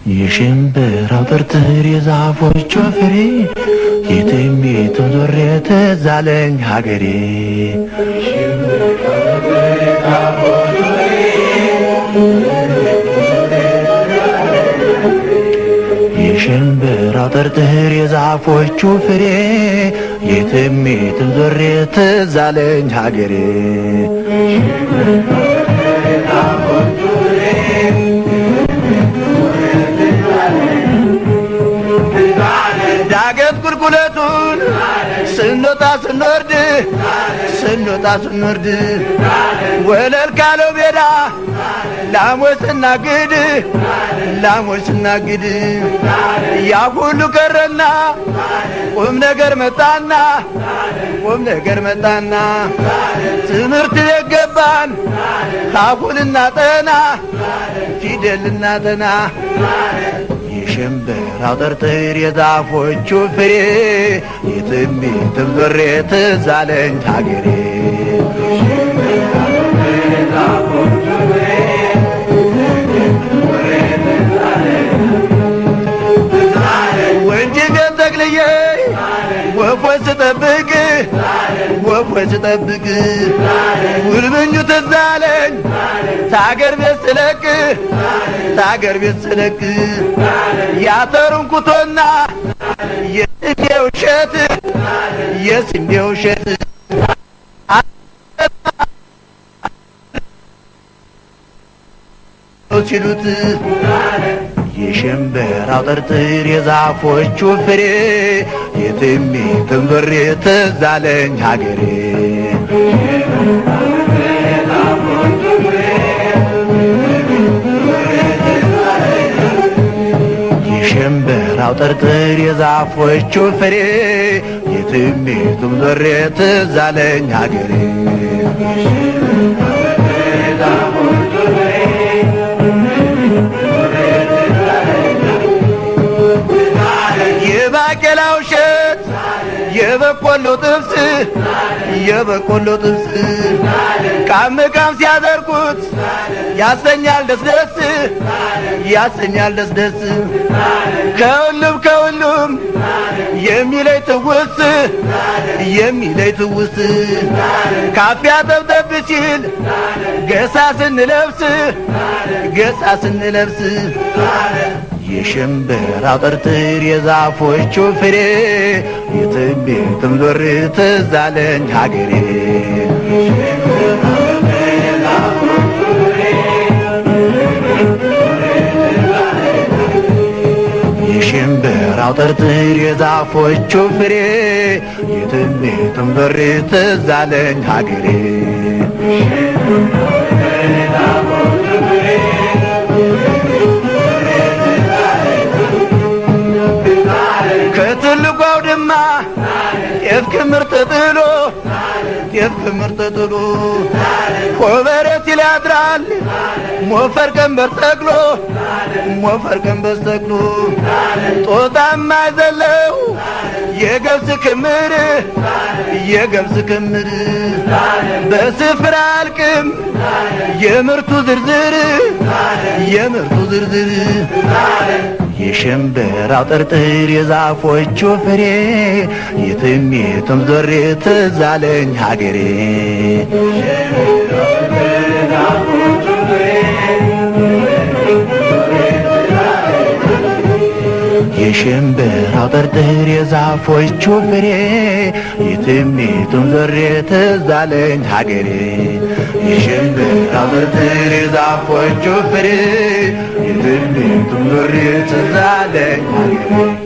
የሽምብራው ጥርጥር የዛፎቹ ፍሬ የትም የትም ዞሬ ትዝ አለኝ ሀገሬ። የሽምብራው ጥርጥር የዛፎቹ ፍሬ የትም የትም ዞሬ ትዝ አለኝ ሀገሬ። ዳገት ቁልቁለቱን ስንወጣ ስንወርድ ወለል ካለው ሜዳ ላሞች ስናግድ ያ ሁሉ ቀረና ቁም ነገር መጣና ትምህርት ቤት ገባን ካፉን እናጠና ፊደል እናጠና። የሽምብራው ጥርጥር የዛፎቹ ፍሬ የትም የትም ዞሬ ትዝ አለኝ ሀገሬ። ወንጂ ቤት ተክልዬ ወፎች ስጠብቅ ውልብኙ ትዝ አለኝ ታገር ቤት ስለቅ ያተሩን ኩቶና የስንዴው እሸት ሲሉት የሽምብራው ጥርጥር የዛፎቹ ፍሬ የትም የትም ዞሬ ትዝ አለኝ ሀገሬ። የሽምብራው ጥርጥር የዛፎቹ ፍሬ የትም የትም ዞሬ ትዝ አለኝ ሀገሬ። የባቄላው እሸት የበቆሎ ጥብስ ቃም ሲያደርጉት ያሰኛል ደስደስ ከሁሉም የሚለይ ትውስ ካፊያ ጠብጠብ ሲል ገሳ ስንለብስ የሽምብራው ጥርጥር የዛፎቹ ፍሬ የትም የትም ዞሬ ትዝ አለኝ ሀገሬ። የሽምብራው ጥርጥር የዛፎቹ ፍሬ የትም የትም ዞሬ ትዝ አለኝ ሀገሬ። ከትልቁ አውድማ ጤፍ ክምር ተጥሎ ኮበረት ይላድራል ሞፈር ቀንበር ተክሎ ጦጣማ ዘለው የገብስ ክምር በስፍራ አልቅም የምርቱ ዝርዝር የሽምብራው ጥርጥር የዛፎቹ ፍሬ የትም የትም ዞሬ ትዝ አለኝ ሀገሬ። የሽምብራው ጥርጥር የዛፎቹ ፍሬ የትም የትም ዞሬ ትዝ አለኝ ሀገሬ። የሽምብራው ጥርጥር የዛፎቹ ፍሬ የትም የትም ዞሬ ትዝ አለኝ ሀገሬ።